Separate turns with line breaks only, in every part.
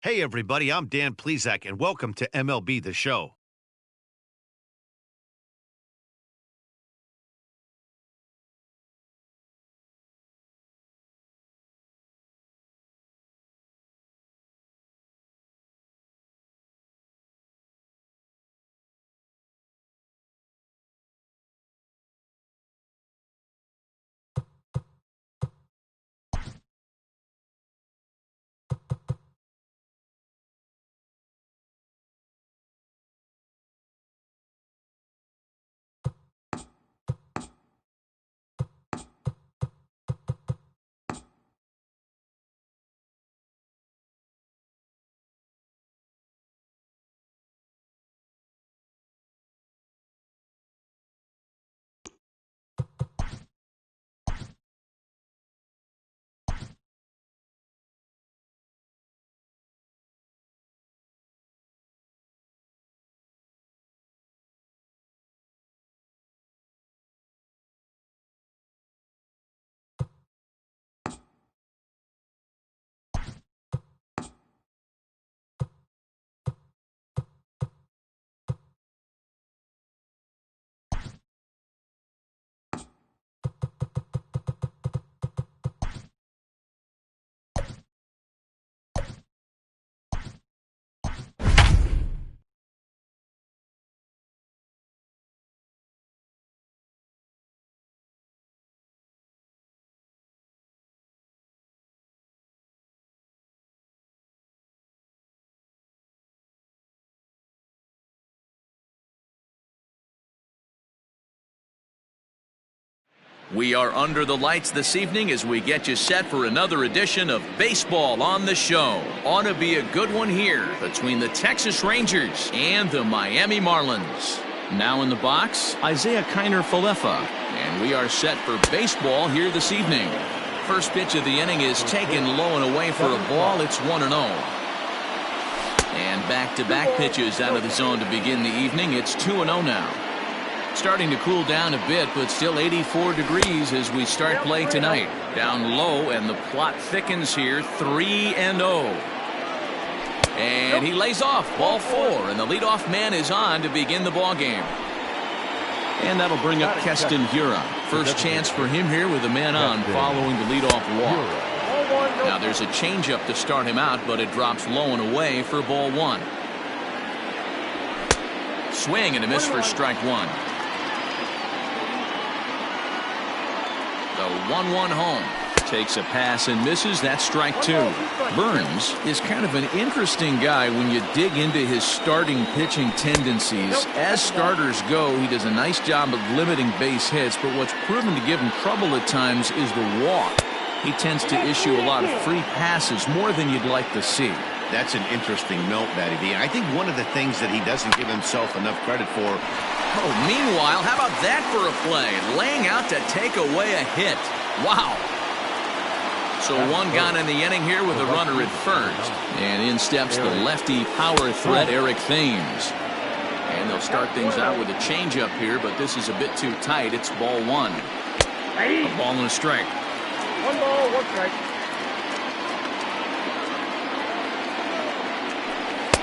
Hey, everybody, I'm Dan Plezak, and welcome to MLB The Show.
We are under the lights this evening as we get you set for another edition of Baseball on the Show. Ought to be a good one here between the Texas Rangers and the Miami Marlins. Now in the box, Isaiah Kiner-Falefa, and we are set for baseball here this evening. First pitch of the inning is taken low and away for a ball. It's 1-0. And back-to-back pitches out of the zone to begin the evening. It's 2-0 now. Starting to cool down a bit, but still 84 degrees as we start play tonight. Down low, and the plot thickens here, 3-0. And he lays off, ball 4, and the leadoff man is on to begin the ball game. And that'll bring up Keston Hiura. First chance for him here with a man on following the leadoff walk. Now there's a changeup to start him out, but it drops low and away for ball 1. Swing and a miss for strike 1. The 1-1 home. Takes a pass and misses. That's strike 2. Burns is kind of an interesting guy when you dig into his starting pitching tendencies. As starters go, he does a nice job of limiting base hits, but what's proven to give him trouble at times is the walk. He tends to issue a lot of free passes, more than you'd like to see.
That's an interesting note, Matty D. I think one of the things that he doesn't give himself enough credit for.
Oh, meanwhile, how about that for a play? Laying out to take away a hit. Wow. So one gone in the inning here with a runner at first. And in steps the lefty power threat, Eric Thames. And they'll start things out with a changeup here, but this is a bit too tight. It's ball 1. A ball and a strike.
1 ball, 1 strike.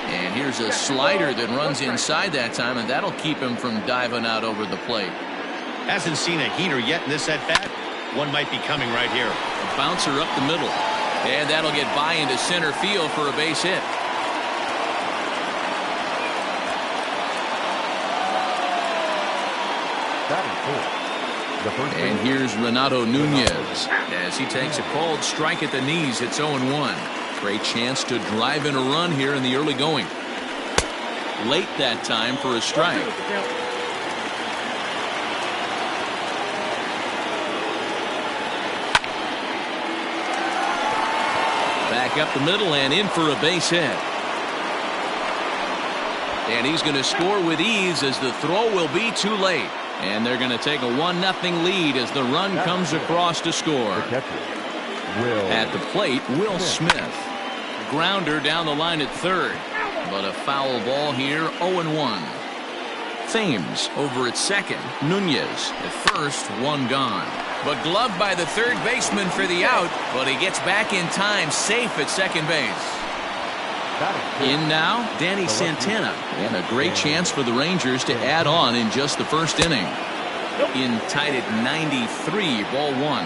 And here's a slider that runs inside that time, and that'll keep him from diving out over the plate.
Hasn't seen a heater yet in this at-bat. One might be coming right here.
A bouncer up the middle. And that'll get by into center field for a base hit. And here's Renato Nunez as he takes a called strike at the knees. It's 0-1. Great chance to drive in a run here in the early going. Late that time for a strike. Back up the middle and in for a base hit. And he's going to score with ease as the throw will be too late. And they're going to take a 1-0 lead as the run comes across to score. At the plate, Will Smith. Grounder down the line at third. But a foul ball here, 0-1. Thames over at second. Nunez at first, 1 gone. But gloved by the third baseman for the out, but he gets back in time, safe at second base. In now, Danny Santana. And a great chance for the Rangers to add on in just the first inning. In tied at 93, ball one.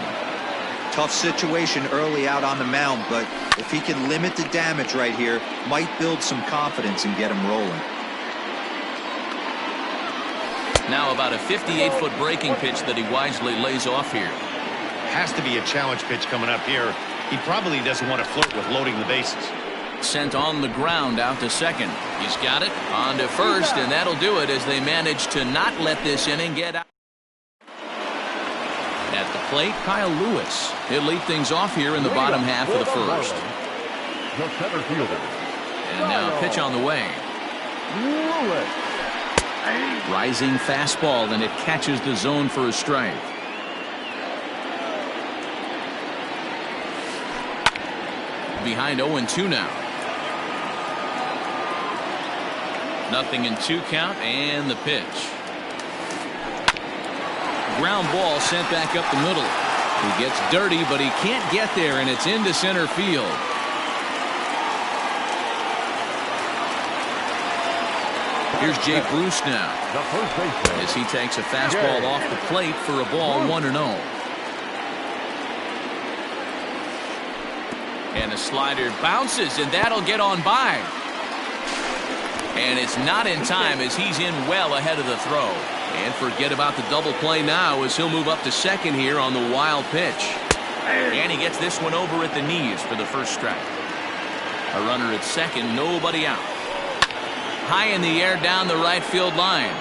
Tough situation early out on the mound, but if he can limit the damage right here, might build some confidence and get him rolling.
Now about a 58-foot breaking pitch that he wisely lays off here.
Has to be a challenge pitch coming up here. He probably doesn't want to flirt with loading the bases.
Sent on the ground out to second. He's got it on to first, and that'll do it as they manage to not let this inning get out. At the plate, Kyle Lewis. He'll lead things off here in the bottom half of the first. And now a pitch on the way. Rising fastball, and it catches the zone for a strike. Behind 0-2 now. 0-2 count, and the pitch. Ground ball sent back up the middle. He gets dirty, but he can't get there, and it's into center field. Here's Jay Bruce now as he takes a fastball off the plate for a ball 1-0. And a slider bounces, and that'll get on by. And it's not in time as he's in well ahead of the throw. And forget about the double play now as he'll move up to second here on the wild pitch. And he gets this one over at the knees for the first strike. A runner at second, nobody out. High in the air down the right field line.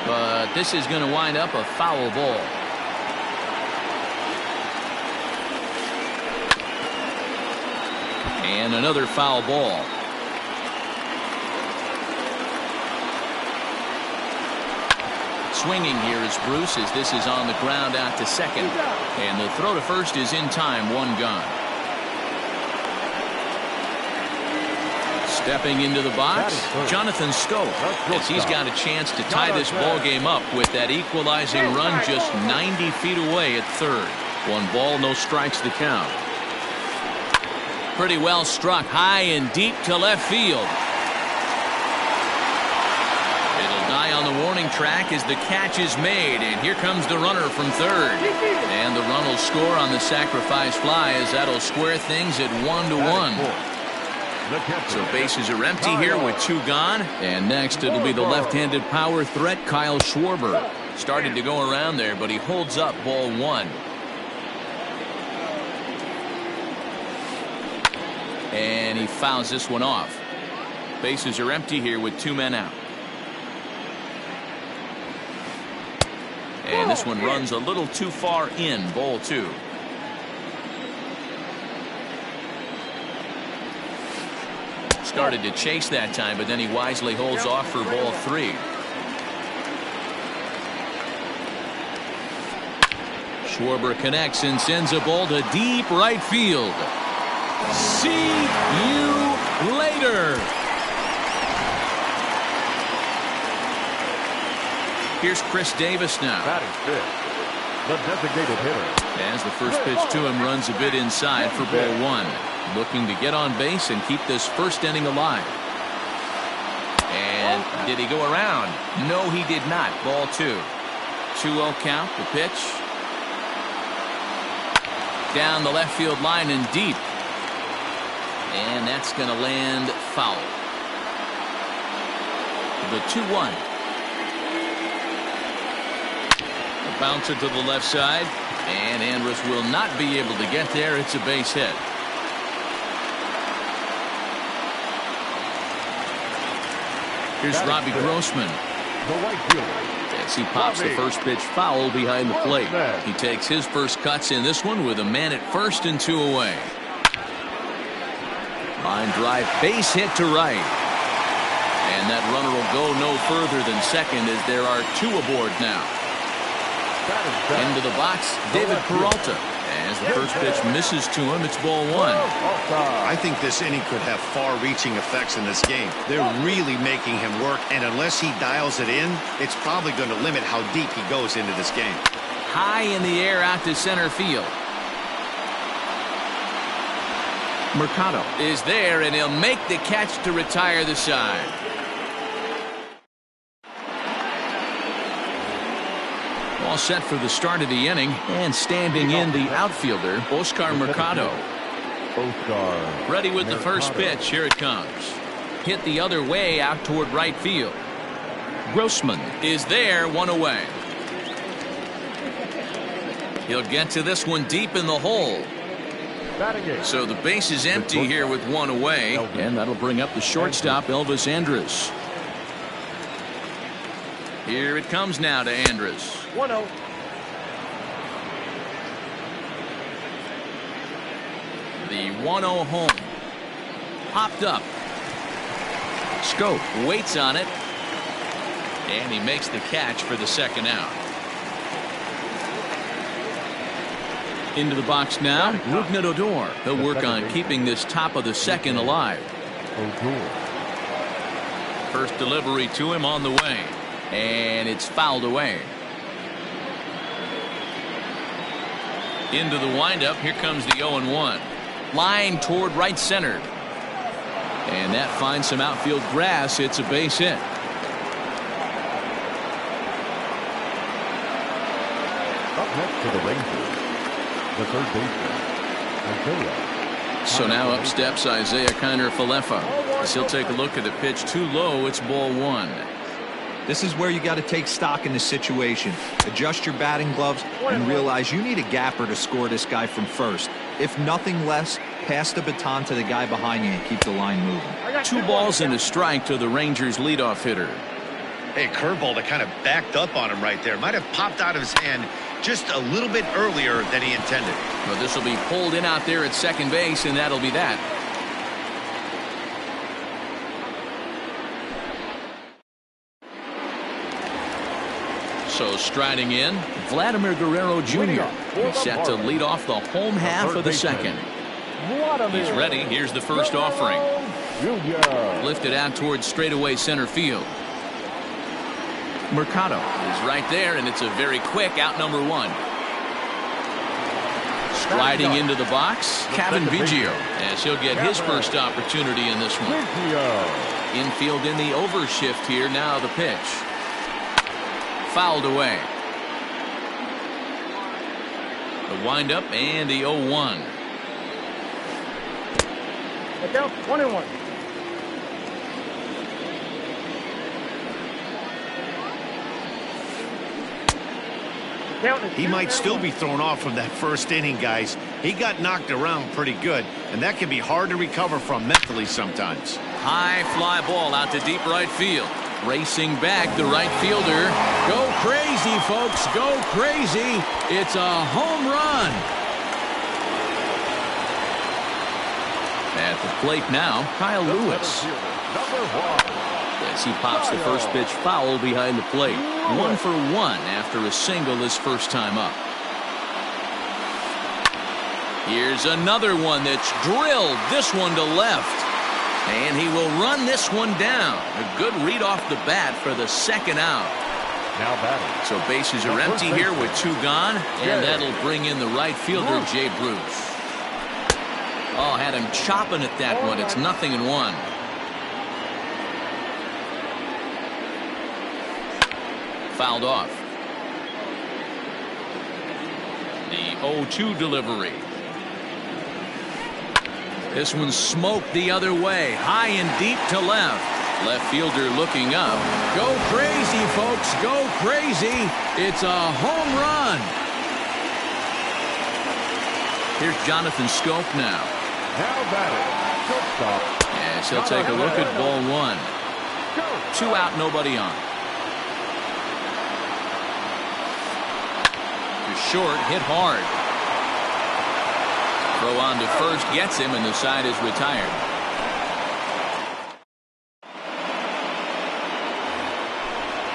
But this is going to wind up a foul ball. And another foul ball. Swinging here is Bruce as this is on the ground out to second. And the throw to first is in time, one gone. Stepping into the box, Jonathan Stowe, as he's got a chance to tie this ball game up with that equalizing run just 90 feet away at third. One ball, no strikes to count. Pretty well struck high and deep to left field. It'll die on the warning track as the catch is made, and here comes the runner from third. And the run will score on the sacrifice fly as that'll square things at 1-1. So bases are empty here with two gone. And next it'll be the left-handed power threat Kyle Schwarber. Started to go around there, but he holds up ball one. And he fouls this one off. Bases are empty here with two men out. And this one runs a little too far in, ball two. Started to chase that time, but then he wisely holds off for ball three. Schwarber connects and sends a ball to deep right field. See you later. Here's Chris Davis now.
The designated hitter.
As the first pitch to him runs a bit inside for ball one. Looking to get on base and keep this first inning alive. And did he go around? No, he did not. Ball two. 2-0 count. The pitch. Down the left field line and deep. And that's going to land foul. The 2-1. A bouncer to the left side. And Andrus will not be able to get there. It's a base hit. Here's Robbie Grossman.
The right fielder.
As he pops the first pitch foul behind the plate. He takes his first cuts in this one with a man at first and two away. Line drive, base hit to right. And that runner will go no further than second as there are two aboard now. Into the box, David Peralta. As the first pitch misses to him, it's ball one.
I think this inning could have far-reaching effects in this game. They're really making him work, and unless he dials it in, it's probably going to limit how deep he goes into this game.
High in the air out to center field. Mercado is there, and he'll make the catch to retire the side. All set for the start of the inning, and standing in the outfielder, Oscar Mercado.
Oscar.
Ready with the first pitch. Here it comes. Hit the other way out toward right field. Grossman is there, one away. He'll get to this one deep in the hole. So the base is empty here with one away, and that'll bring up the shortstop, Elvis Andrus. Here it comes now to Andrus.
1-0.
The 1-0 home. Popped up. Scope waits on it, and he makes the catch for the second out. Into the box now, Rougned Odor. He'll work on keeping this top of the second alive. First delivery to him on the way, and it's fouled away. Into the windup. Here comes the 0-1. Line toward right center. And that finds some outfield grass. It's a base hit.
Up next to the Rangers, the third baseman, Isaiah.
So now up steps Isaiah Kiner-Falefa. As he'll take a look at the pitch. Too low. It's ball one.
This is where you got to take stock in the situation. Adjust your batting gloves and realize you need a gapper to score this guy from first. If nothing less, pass the baton to the guy behind you and keep the line moving.
2 balls and a strike to the Rangers leadoff hitter.
Hey, curveball that kind of backed up on him right there. Might have popped out of his hand just a little bit earlier than he intended.
But this will be pulled in out there at second base, and that'll be that. So striding in, Vladimir Guerrero Jr. He's set to lead off the home half of the second. He's ready. Here's the first offering. Lifted out towards straightaway center field. Mercado is right there, and it's a very quick out number 1. Striding into the box, Kevin Biggio, as he'll get his first opportunity in this one. Infield in the overshift here. Now the pitch. Fouled away. The windup and the 0-1.
Look out, 1-1.
He might still be thrown off from that first inning, guys. He got knocked around pretty good, and that can be hard to recover from mentally sometimes.
High fly ball out to deep right field. Racing back, the right fielder. Go crazy, folks. Go crazy. It's a home run. At the plate now, Kyle Lewis. As he pops the first pitch foul behind the plate. 1 for 1 after a single his first time up. Here's another one that's drilled. This one to left. And he will run this one down. A good read off the bat for the second out.
Now batting.
So bases are empty here with 2 gone. And that'll bring in the right fielder, Jay Bruce. Oh, had him chopping at that one. It's 0-1. Fouled off. The 0-2 delivery. This one smoked the other way. High and deep to left. Left fielder looking up. Go crazy, folks. Go crazy. It's a home run. Here's Jonathan Scope now.
Now batting. Shortstop.
Yes, he'll take a look at ball 1. 2 out, nobody on. To short, hit hard. Throw on to first, gets him, and the side is retired.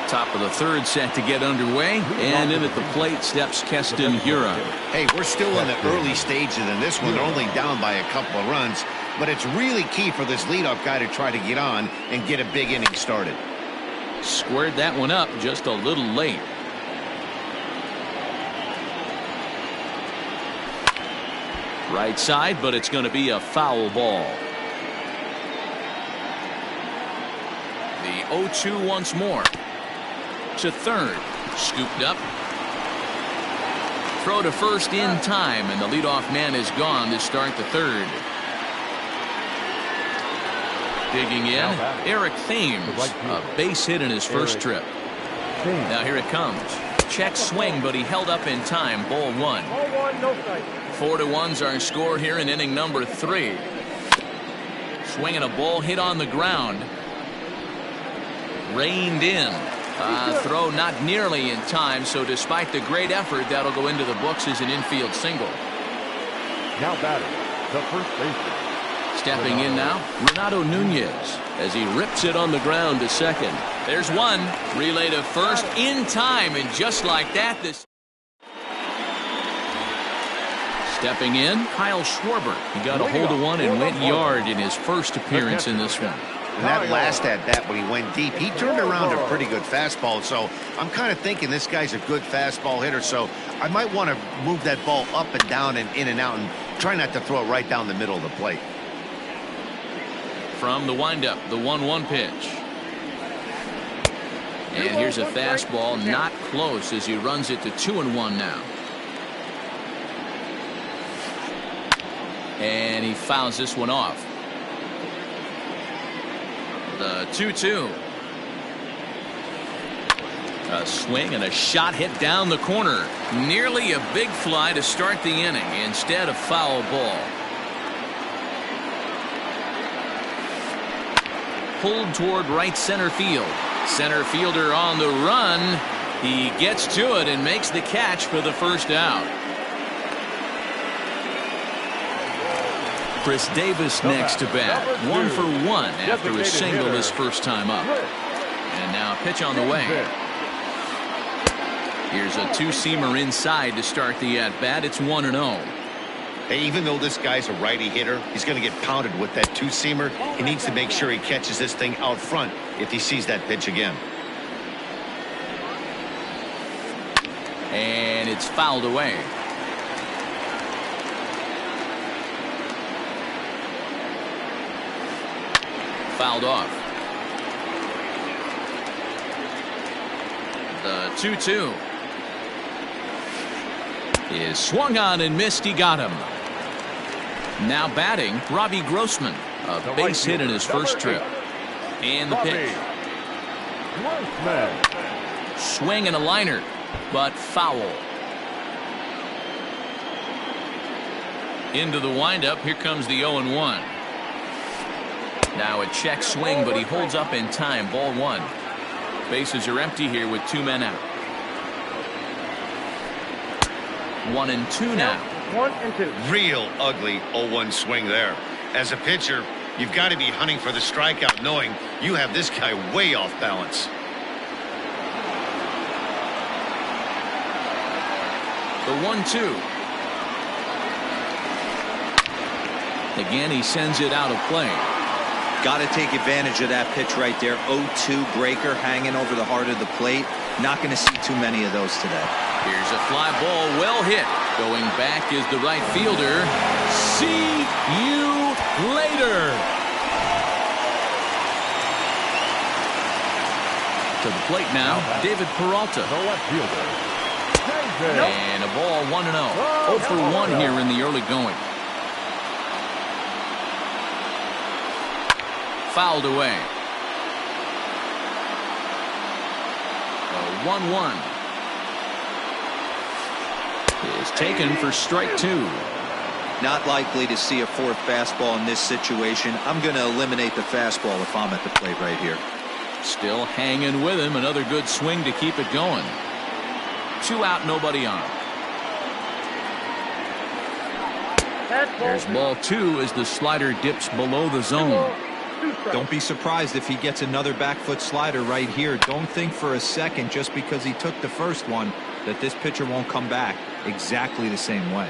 Top of the third set to get underway, and in at the plate steps Keston Huron.
Hey, we're still in the early stages in this one. They're only down by a couple of runs, but it's really key for this leadoff guy to try to get on and get a big inning started.
Squared that one up just a little late. Right side, but it's going to be a foul ball. The 0-2 once more. To third. Scooped up. Throw to first in time, and the leadoff man is gone to start the third. Digging in, Eric Thames, a base hit in his first trip. Now here it comes. Check swing, but he held up in time. Ball one. 4-1's our score here in inning number 3. Swinging a ball hit on the ground. Reined in. Throw not nearly in time, so despite the great effort, that'll go into the books as an infield single.
Now batting, the first baseman.
Stepping in now, Renato Nunez as he rips it on the ground to second. There's one. Relay to first in time, and just like that, this. Stepping in, Kyle Schwarber. He got a hold of one and went yard in his first appearance in this one.
And that last at bat when he went deep, he turned around a pretty good fastball. So I'm kind of thinking this guy's a good fastball hitter. So I might want to move that ball up and down and in and out and try not to throw it right down the middle of the plate.
From the windup, the 1-1 pitch. And here's a fastball, not close as he runs it to 2-1 now. And he fouls this one off. The 2-2. A swing and a shot hit down the corner. Nearly a big fly to start the inning. Instead, a foul ball. Pulled toward right center field. Center fielder on the run. He gets to it and makes the catch for the first out. Chris Davis next to bat. 1 for 1 after a single his first time up. And now a pitch on the way. Here's a two-seamer inside to start the at-bat. It's 1-0.
Hey, even though this guy's a righty hitter, he's going to get pounded with that two-seamer. He needs to make sure he catches this thing out front if he sees that pitch again.
And it's fouled away. Fouled off. The 2-2 is swung on and missed. He got him. Now batting, Robbie Grossman, a base hit in his first trip. And the pitch. Swing and a liner, but foul. Into the windup. Here comes the 0-1. Now a check swing, but he holds up in time. Ball 1. Bases are empty here with 2 men out. 1-2 now.
1-2.
Real ugly 0-1 swing there. As a pitcher, you've got to be hunting for the strikeout, knowing you have this guy way off balance.
The 1-2. Again, he sends it out of play.
Got to take advantage of that pitch right there. 0-2 breaker hanging over the heart of the plate. Not going to see too many of those today.
Here's a fly ball, well hit. Going back is the right fielder. See you later. To the plate now, David Peralta.
The left fielder.
And a ball 1-0. 0 for 1 here in the early going. Fouled away. The 1-1 is taken for strike 2.
Not likely to see a fourth fastball in this situation. I'm going to eliminate the fastball if I'm at the plate right here.
Still hanging with him. Another good swing to keep it going. 2 out, nobody on. There's ball 2 as the slider dips below the zone.
Don't be surprised if he gets another back foot slider right here. Don't think for a second, just because he took the first one, that this pitcher won't come back exactly the same way.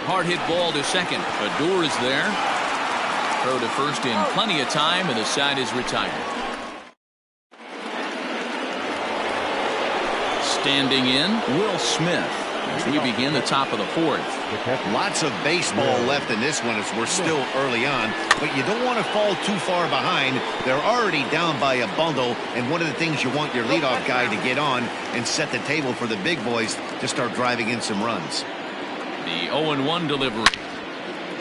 Hard hit ball to second. Adore is there. Throw to first in plenty of time, and the side is retired. Standing in, Will Smith. as we begin the top of the fourth.
Lots of baseball left in this one as we're still early on, but you don't want to fall too far behind. They're already down by a bundle, and one of the things you want your leadoff guy to get on and set the table for the big boys to start driving in some runs.
The 0-1 delivery.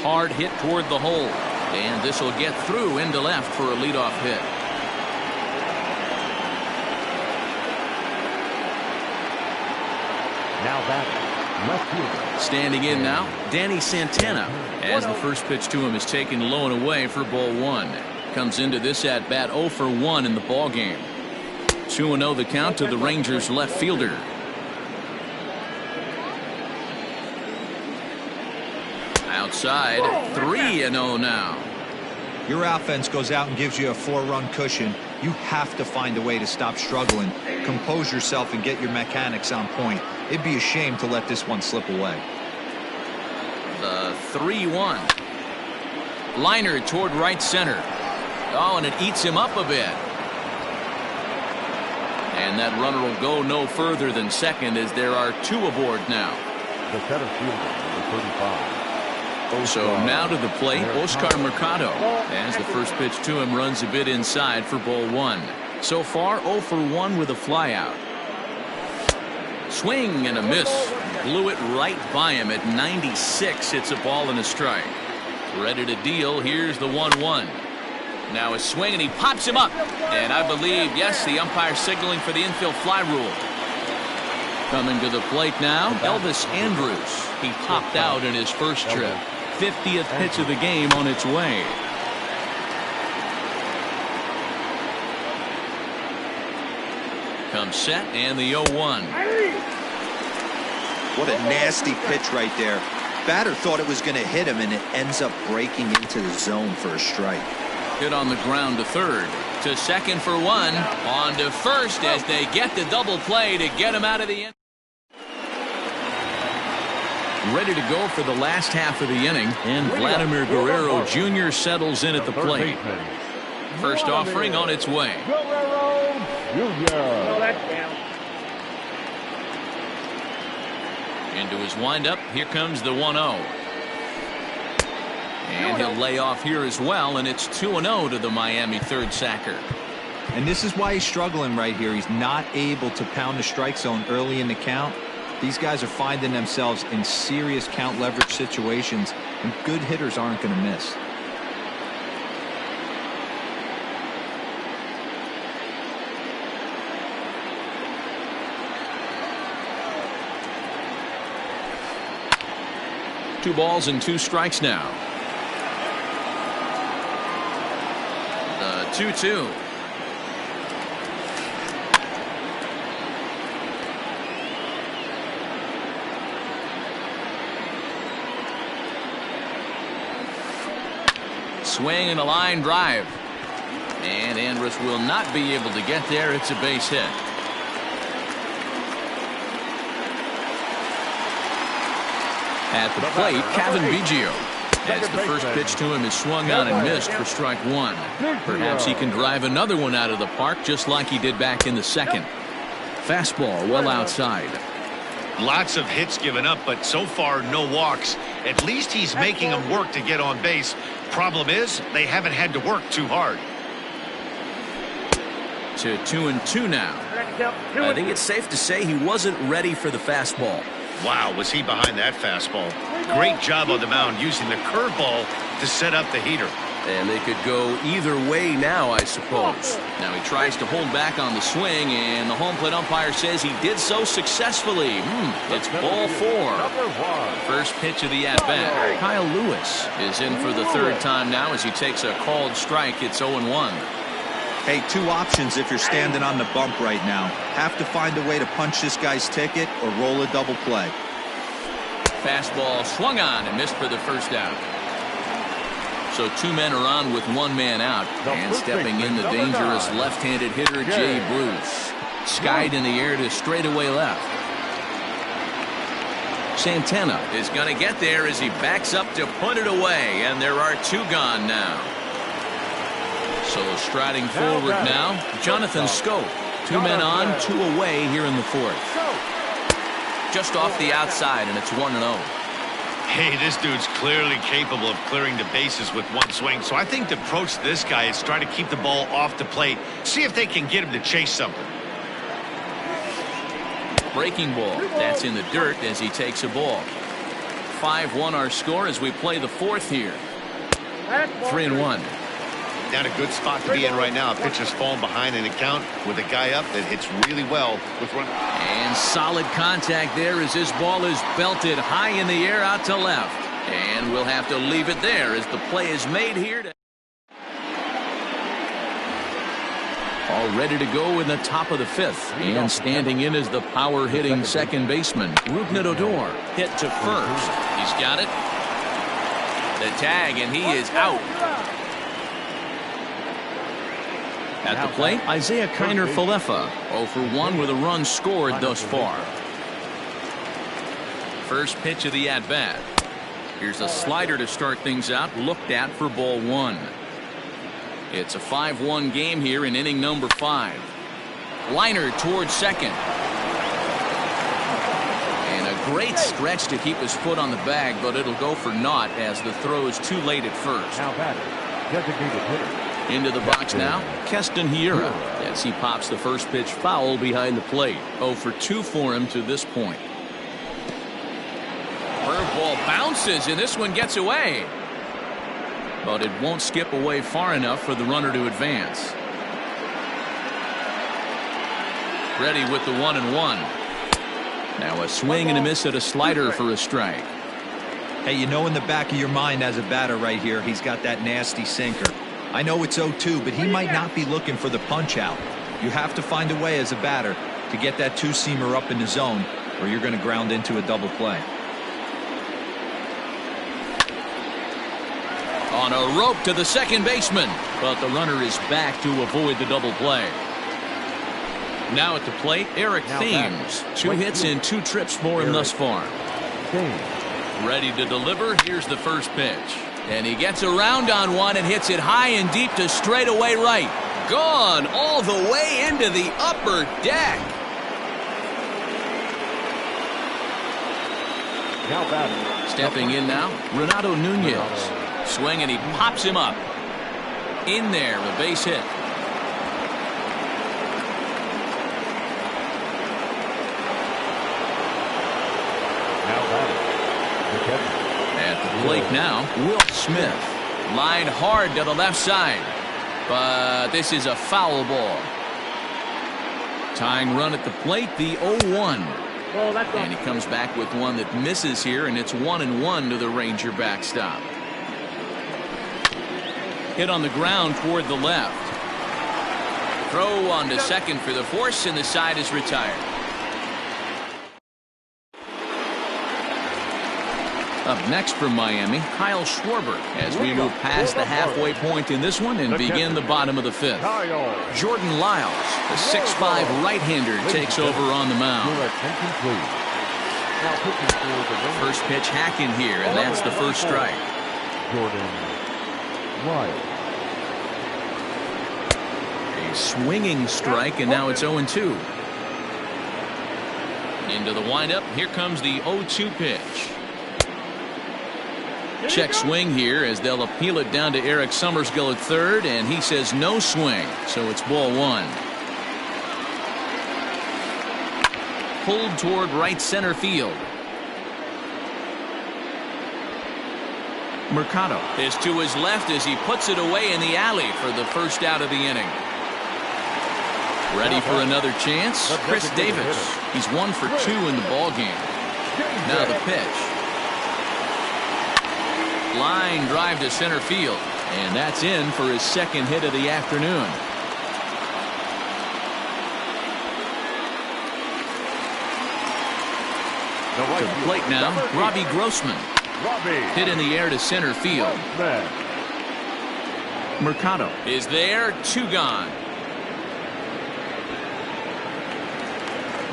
Hard hit toward the hole, and this will get through into left for a leadoff hit.
Now batting, left fielder.
Standing in now, Danny Santana, as the first pitch to him is taken low and away for ball one. Comes into this at bat 0 for 1 in the ball game. 2-0 the count to the Rangers left fielder. Outside, 3-0 now.
Your offense goes out and gives you a 4-run cushion. You have to find a way to stop struggling, compose yourself, and get your mechanics on point. It'd be a shame to let this one slip away.
The 3-1. Liner toward right center. Oh, and it eats him up a bit. And that runner will go no further than second as there are 2 aboard now.
The center fielder, number 35.
So now to the plate, Oscar Mercado, as the first pitch to him runs a bit inside for ball one. So far 0 for 1 with a flyout. Swing and a miss. Blew it right by him at 96. It's a ball and a strike. Ready to deal. Here's the 1-1. Now a swing and he pops him up. And I believe, yes, the umpire signaling for the infield fly rule. Coming to the plate now, Elvis Andrus. He popped out in his first trip. 50th pitch of the game on its way. Comes set and the 0-1.
What a nasty pitch right there. Batter thought it was going to hit him, and it ends up breaking into the zone for a strike.
Hit on the ground to third. To second for 1. On to first as they get the double play to get him out of the inning. Ready to go for the last half of the inning, and Vladimir Guerrero Jr. settles in at the plate. First offering on its way. Into his windup, here comes the 1-0. And he'll lay off here as well, and it's 2-0 to the Miami third sacker.
And this is why he's struggling right here. He's not able to pound the strike zone early in the count. These guys are finding themselves in serious count leverage situations, and good hitters aren't going to miss.
Two balls and 2 strikes now. The 2-2. Swing and a line drive. And Andrus will not be able to get there. It's a base hit. At the plate, Kevin Biggio. As the first pitch to him is swung on and missed for strike 1. Perhaps he can drive another one out of the park just like he did back in the second. Fastball well outside.
Lots of hits given up, but so far no walks. At least he's making them work to get on base. Problem is, they haven't had to work too hard.
To 2-2 now.
I think it's safe to say he wasn't ready for the fastball.
Wow, was he behind that fastball. Great job on the mound using the curveball to set up the heater.
And they could go either way now, I suppose.
Now he tries to hold back on the swing, and the home plate umpire says he did so successfully. It's ball 4. First pitch of the at-bat. Kyle Lewis is in for the third time now as he takes a called strike. It's 0-1.
Hey, 2 options if you're standing on the bump right now. Have to find a way to punch this guy's ticket or roll a double play.
Fastball swung on and missed for the first out. So 2 men are on with 1 man out. And stepping in the dangerous left-handed hitter, Jay Bruce. Skied in the air to straightaway left. Santana is going to get there as he backs up to put it away. And there are 2 gone now. So striding forward now, Jonathan Scope. 2 men on, 2 away here in the 4th. just off the outside, and it's 1-0.
Hey, this dude's clearly capable of clearing the bases with one swing. So I think the approach to this guy is try to keep the ball off the plate. See if they can get him to chase something.
Breaking ball. That's in the dirt as he takes a ball. 5-1 our score as we play the fourth here. 3-1.
Not a good spot to be in right now. Pitcher's falling behind in the count with a guy up that hits really well with run.
And solid contact there as this ball is belted high in the air out to left. And we'll have to leave it there as the play is made here. All ready to go in the top of the fifth. And standing in is the power-hitting second baseman, Rougned Odor. Hit to first. He's got it. The tag, and he is out. At the plate, Isaiah Kiner-Falefa, 0 for 1 with a run scored thus far. First pitch of the at-bat. Here's a slider to start things out, looked at for ball 1. It's a 5-1 game here in inning number 5. Liner towards second. And a great stretch to keep his foot on the bag, but it'll go for naught as the throw is too late at first.
Now batting, designated hitter.
Into the box now, Keston Hiura, as he pops the first pitch foul behind the plate. 0 for 2 for him to this point. Curveball bounces, and this one gets away. But it won't skip away far enough for the runner to advance. Ready with the 1-1. Now a swing and a miss at a slider for a strike.
Hey, you know in the back of your mind as a batter right here, he's got that nasty sinker. I know it's 0-2, but he might not be looking for the punch out. You have to find a way as a batter to get that two-seamer up in the zone, or you're going to ground into a double play.
On a rope to the second baseman, but the runner is back to avoid the double play. Now at the plate, Eric Thames. 2 hits and 2 trips for him thus far. Ready to deliver. Here's the first pitch. And he gets around on one and hits it high and deep to straightaway right. Gone all the way into the upper deck.
Now batting.
Stepping in now, Renato Nunez. Swing and he pops him up. In there, a base hit.
Now batting.
At the plate now, Will Smith. Line hard to the left side. But this is a foul ball. Tying run at the plate, the 0-1. And he comes back with one that misses here, and it's 1-1 to the Ranger backstop. Hit on the ground toward the left. Throw on to second for the force, and the side is retired. Up next from Miami, Kyle Schwarber, as we move past the halfway point in this one and begin the bottom of the fifth. Jordan Lyles, the 6'5" right-hander, takes over on the mound. First pitch hacking here, and that's the first strike.
Jordan Lyles.
A swinging strike, and now it's 0-2. Into the windup, here comes the 0-2 pitch. Check swing here as they'll appeal it down to Eric Summersgill at third, and he says no swing, so it's ball 1. Pulled toward right center field. Mercado is to his left as he puts it away in the alley for the first out of the inning. Ready for another chance? Chris Davis. He's 1 for 2 in the ball game. Now the pitch. Line drive to center field, and that's in for his second hit of the afternoon. To the plate now, Robbie Grossman. Hit in the air to center field. Mercado is there, 2 gone.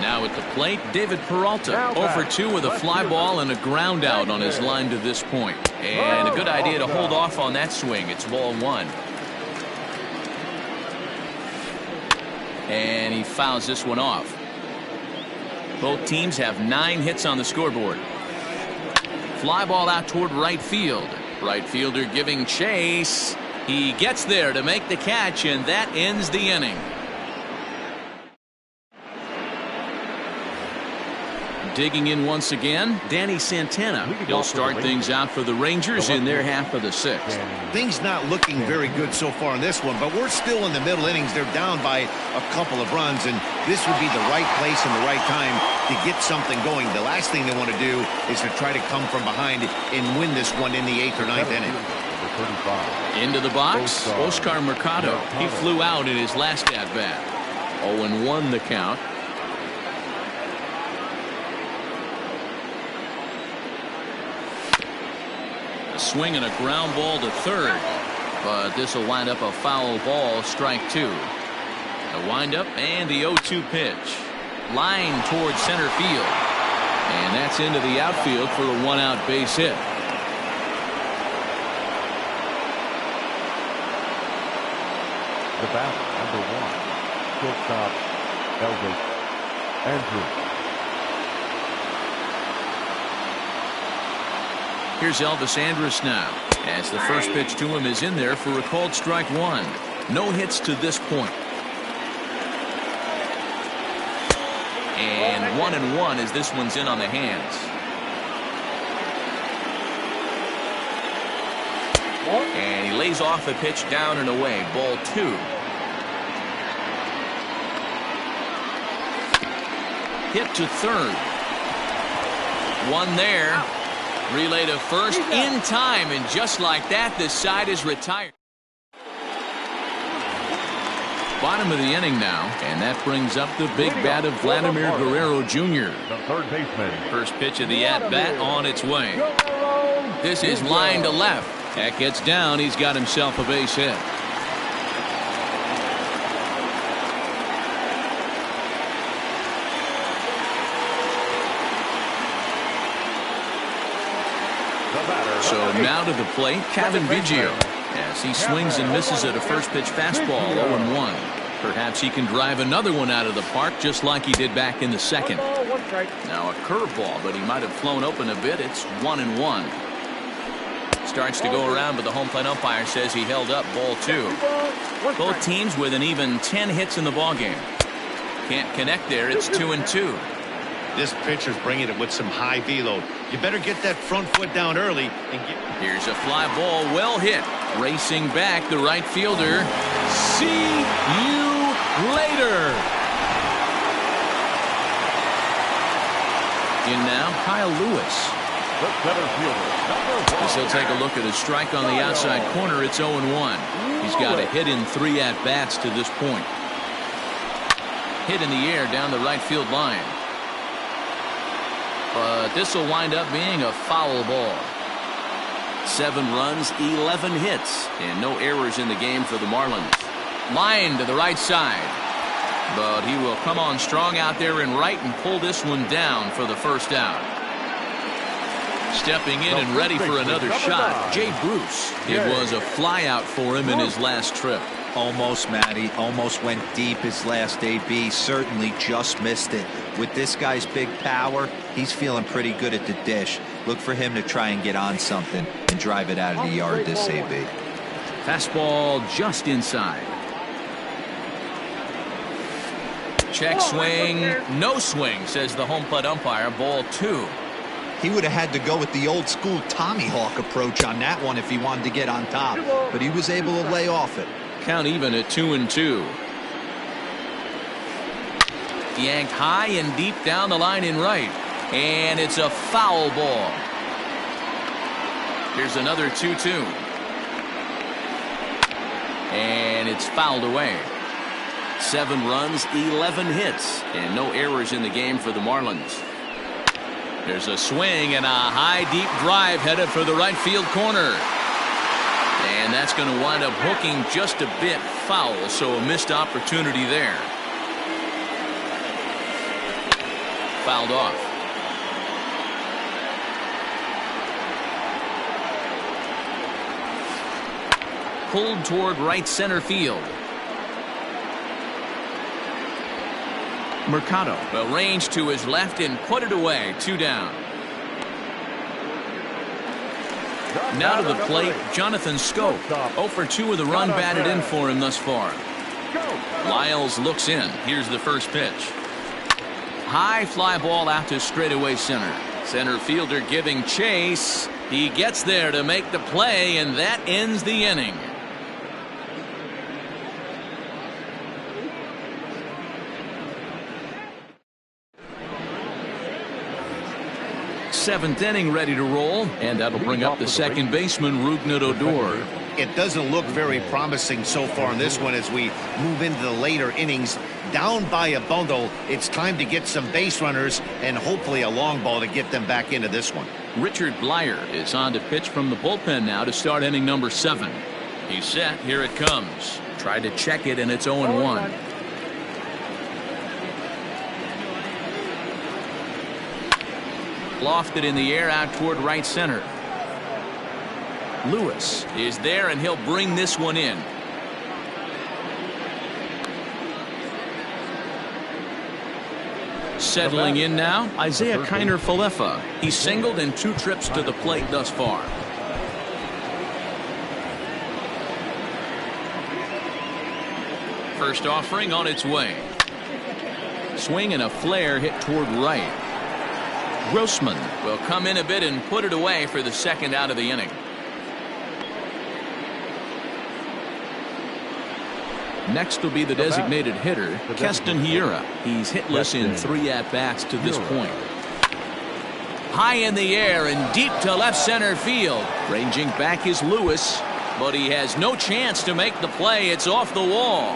Now at the plate, David Peralta, 0 for 2 with a fly ball and a ground out on his line to this point. And a good idea to hold off on that swing. It's ball 1. And he fouls this one off. Both teams have 9 hits on the scoreboard. Fly ball out toward right field. Right fielder giving chase. He gets there to make the catch, and that ends the inning. Digging in once again, Danny Santana. He'll start things out for the Rangers in their half of the 6th.
Things not looking very good so far in this one, but we're still in the middle innings. They're down by a couple of runs, and this would be the right place and the right time to get something going. The last thing they want to do is to try to come from behind and win this one in the 8th or 9th inning.
Into the box, Oscar Mercado. He flew out in his last at-bat. 0-1 the count. A swing and a ground ball to third, but this will wind up a foul ball, strike 2. The windup and the 0-2 pitch. Line towards center field, and that's into the outfield for a 1-out base hit.
The batter, number 1, shortstop, Elvis Andrews.
Here's Elvis Andrus now, as the first pitch to him is in there for a called strike 1. No hits to this point. And 1-1 as this one's in on the hands. And he lays off a pitch down and away. Ball 2. Hit to third. One there. Relay to first in time, and just like that, this side is retired. Bottom of the inning now, and that brings up the big bat of Vladimir Guerrero Jr.
The third baseman.
First pitch of the at-bat on its way. This is line to left. That gets down. He's got himself a base hit. So now to the plate, Kevin Biggio, as he swings and misses at a first pitch fastball, 0-1. Perhaps he can drive another one out of the park just like he did back in the 2nd. Now a curveball, but he might have flown open a bit. It's 1-1. Starts to go around, but the home plate umpire says he held up, ball 2. Both teams with an even 10 hits in the ballgame. Can't connect there. It's 2-2.
This pitcher's bringing it with some high velo. You better get that front foot down early. And
here's a fly ball, well hit. Racing back, the right fielder. See you later. In now, Kyle Lewis. As he'll take a look at a strike on the outside corner. It's 0-1. He's got a hit in 3 at-bats to this point. Hit in the air down the right field line. But this will wind up being a foul ball. 7 runs, 11 hits, and no errors in the game for the Marlins. Line to the right side. But he will come on strong out there in right and pull this one down for the first out. Stepping in and ready for another shot, Jay Bruce. It was a fly out for him in his last trip.
Almost, Matty. Almost went deep his last AB. Certainly just missed it. With this guy's big power, he's feeling pretty good at the dish. Look for him to try and get on something and drive it out of the yard this AB.
Fastball just inside. Check swing. No swing, says the home plate umpire. Ball 2.
He would have had to go with the old school Tommy Hawk approach on that one if he wanted to get on top. But he was able to lay off it.
Count even at 2-2. Yanked high and deep down the line in right. And it's a foul ball. Here's another 2-2. And it's fouled away. 7 runs, 11 hits, and no errors in the game for the Marlins. There's a swing and a high deep drive headed for the right field corner. And that's going to wind up hooking just a bit foul, so a missed opportunity there. Fouled off. Pulled toward right center field. Mercado will range to his left and put it away. 2 down. Now to the plate, Jonathan Scope. 0 for 2 with a run batted in for him thus far. Lyles looks in. Here's the first pitch. High fly ball out to straightaway center. Center fielder giving chase. He gets there to make the play, and that ends the inning. Seventh inning ready to roll, and that'll bring up the second baseman, Rougned Odor.
It doesn't look very promising so far in this one as we move into the later innings. Down by a bundle, it's time to get some base runners and hopefully a long ball to get them back into this one.
Richard Blyer is on to pitch from the bullpen now to start inning number 7. He's set. Here it comes. Tried to check it, and it's 0-1. Lofted in the air out toward right center. Lewis is there, and he'll bring this one in. Settling in now, Isaiah Kiner-Falefa. He's singled in 2 trips to the plate thus far. First offering on its way. Swing and a flare hit toward right. Grossman will come in a bit and put it away for the second out of the inning. Next will be the designated hitter, Keston Hiura. He's hitless in 3 at-bats to this point. High in the air and deep to left center field. Ranging back is Lewis, but he has no chance to make the play. It's off the wall.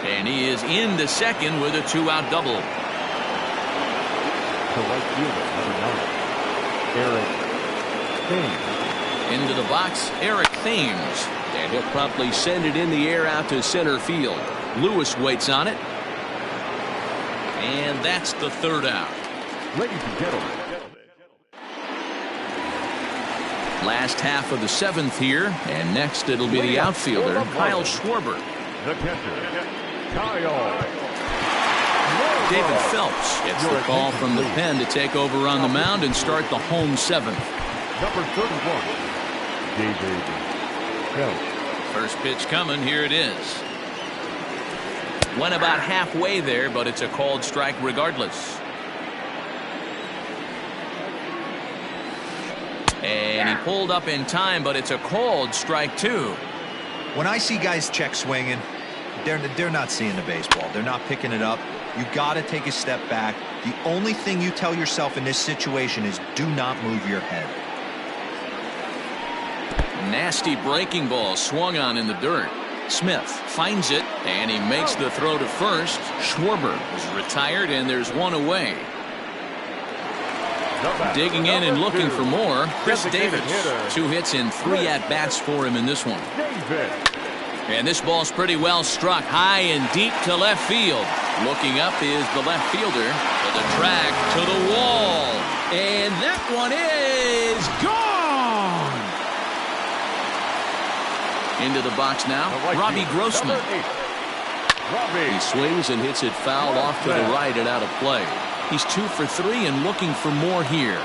And he is into second with a 2-out double.
The right fielder, number 9, Eric Thames.
Into the box, Eric Thames. And he'll promptly send it in the air out to center field. Lewis waits on it. And that's the 3rd out.
Ladies and gentlemen.
Last half of the 7th here. And next it'll be the outfielder, Kyle Schwarber.
The catcher, Kyle.
David Phelps gets the call from the pen to take over on the mound and start the home 7th.
Number 31, David Phelps.
First pitch coming. Here it is. Went about halfway there, but it's a called strike regardless. And he pulled up in time, but it's a called strike 2.
When I see guys check swinging, they're not seeing the baseball. They're not picking it up. You got to take a step back. The only thing you tell yourself in this situation is do not move your head.
Nasty breaking ball swung on in the dirt. Smith finds it, and he makes the throw to first. Schwarber is retired, and there's one away. Digging in and looking for more, Chris Davis. 2 hits and 3 at-bats for him in this one. And this ball's pretty well struck high and deep to left field. Looking up is the left fielder with a track to the wall. And that one is gone. Into the box now, Robbie Grossman. He swings and hits it foul off to the right and out of play. He's 2 for 3 and looking for more here.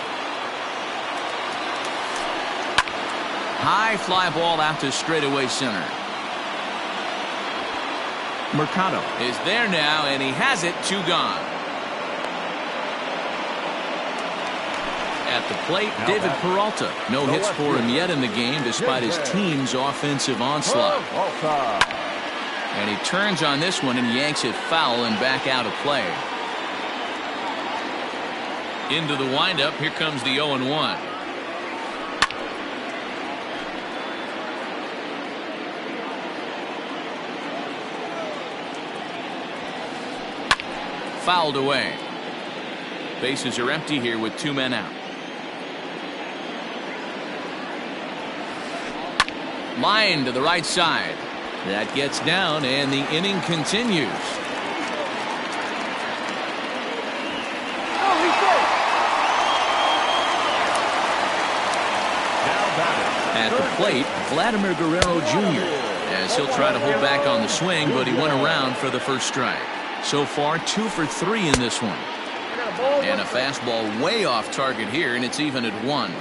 High fly ball out to straightaway center. Mercado is there now, and he has it. 2 gone. At the plate, David Peralta. No hits for him yet in the game despite his team's offensive onslaught. And he turns on this one and yanks it foul and back out of play. Into the windup, here comes the 0-1. Fouled away. Bases are empty here with 2 men out. Line to the right side. That gets down, and the inning continues. At the plate, Vladimir Guerrero Jr. as he'll try to hold back on the swing, but he went around for the first strike. So far, 2 for 3 in this one. And a fastball way off target here, and it's even at 1.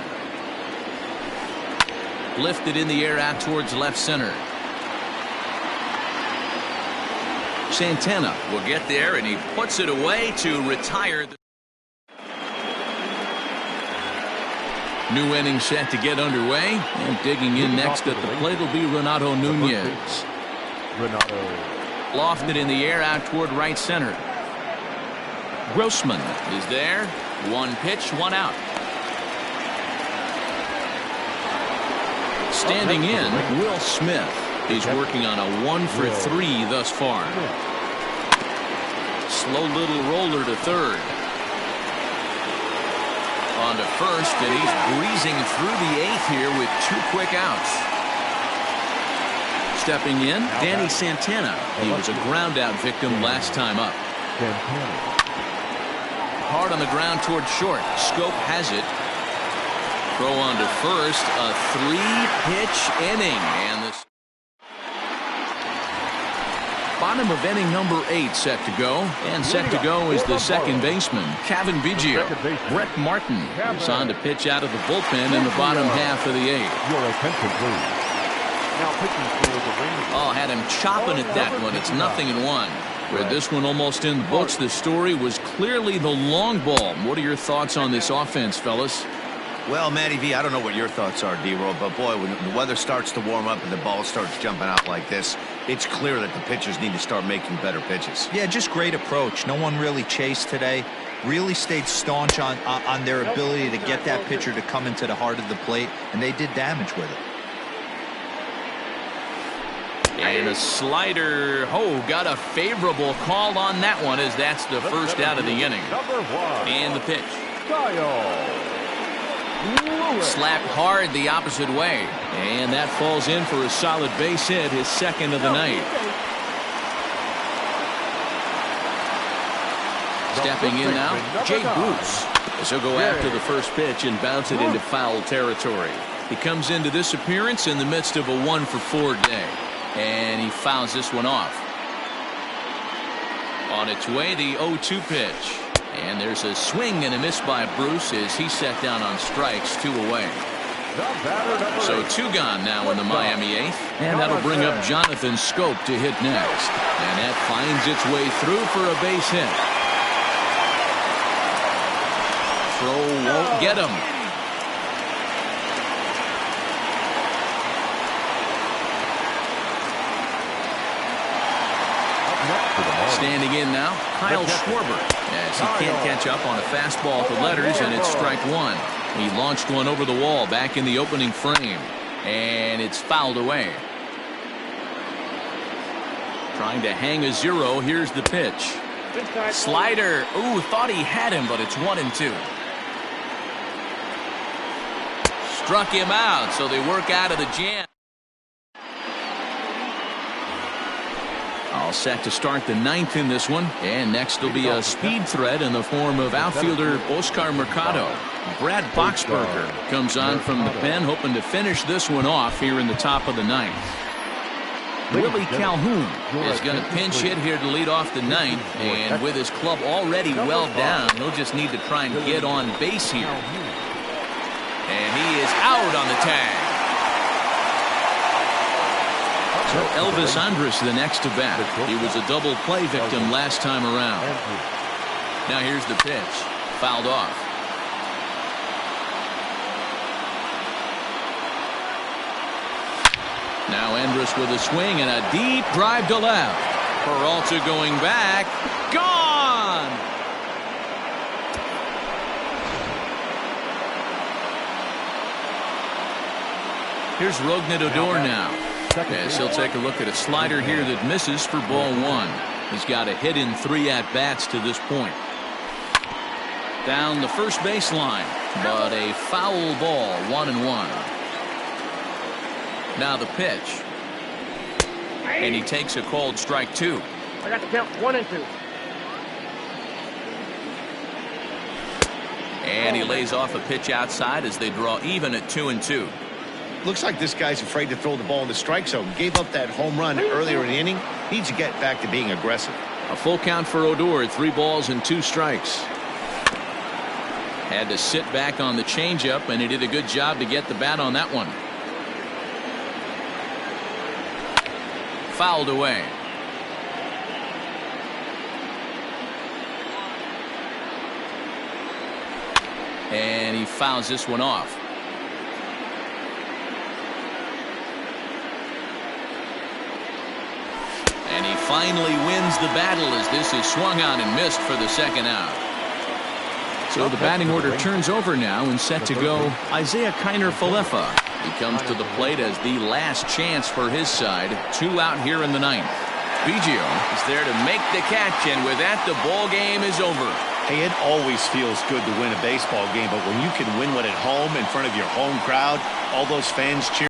Lifted in the air out towards left center. Santana will get there, and he puts it away to retire. New inning set to get underway, and digging in next at the plate will be Renato Nunez. Lofted in the air out toward right center. Grossman is there. 1 pitch, 1 out. Standing in, Will Smith. He's working on a 1 for 3 thus far. Slow little roller to third. On to first, and he's breezing through the 8th here with 2 quick outs. Stepping in, Danny Santana. He was a ground out victim last time up. Hard on the ground toward short. Scope has it. Throw on to first. A 3-pitch inning. And this bottom of inning number 8 set to go. And set to go is the second baseman, Kevin Biggio. Brett Martin is on to pitch out of the bullpen in the bottom half of the 8th.
Your attention, please. Now pitching for the Rangers.
Oh, had him chopping at that one. It's 0-1. With this one almost in the books, the story was clearly the long ball. What are your thoughts on this offense, fellas?
Well, Matty V, I don't know what your thoughts are, D-Roll, but boy, when the weather starts to warm up and the ball starts jumping out like this, it's clear that the pitchers need to start making better pitches.
Yeah, just great approach. No one really chased today. Really stayed staunch on their ability to get that pitcher to come into the heart of the plate, and they did damage with it.
And a slider. Oh, got a favorable call on that one, as that's the first out of the inning. And the pitch. Slapped hard the opposite way. And that falls in for a solid base hit, his second of the night. Stepping in now, Jay Bruce. As he'll go after the first pitch and bounce it into foul territory. He comes into this appearance in the midst of a 1 for 4 day. And he fouls this one off. On its way, the 0-2 pitch. And there's a swing and a miss by Bruce as he set down on strikes, 2 away. So 2 gone now in the Miami 8th. And that'll bring up Jonathan Scope to hit next. And that finds its way through for a base hit. Throw won't get him. Standing in now, Kyle Schwarber, as he can't catch up on a fastball at the letters, and it's strike 1. He launched one over the wall back in the opening frame, and it's fouled away. Trying to hang a 0. Here's the pitch. Slider. Ooh, thought he had him, but it's 1-2. Struck him out, so they work out of the jam. All set to start the 9th in this one. And next will be a speed threat in the form of outfielder Oscar Mercado. Brad Boxberger comes on from the pen, hoping to finish this one off here in the top of the 9th. Willie Calhoun is going to pinch hit here to lead off the 9th. And with his club already well down, he'll just need to try and get on base here. And he is out on the tag. So Elvis Andrus the next to bat. He was a double play victim last time around. Now here's the pitch. Fouled off. Now Andrus with a swing and a deep drive to left. Peralta going back. Gone! Here's Rougned Odor now. As he'll take a look at a slider here that misses for ball 1. He's got a hit in 3 at-bats to this point. Down the first baseline, but a foul ball, 1-1. Now the pitch. And he takes a called strike 2.
I got the count 1-2.
And he lays off a pitch outside as they draw even at 2-2.
Looks like this guy's afraid to throw the ball in the strike zone. Gave up that home run earlier in the inning. Needs to get back to being aggressive.
A full count for Odor, 3 balls and 2 strikes. Had to sit back on the changeup, and he did a good job to get the bat on that one. Fouled away. And he fouls this one off. And he finally wins the battle as this is swung on and missed for the second out. So the batting order turns over now and set to go Isaiah Kiner-Falefa. He comes to the plate as the last chance for his side. 2 out here in the 9th. Biggio is there to make the catch, and with that the ball game is over.
Hey, it always feels good to win a baseball game, but when you can win one at home in front of your home crowd, all those fans cheering.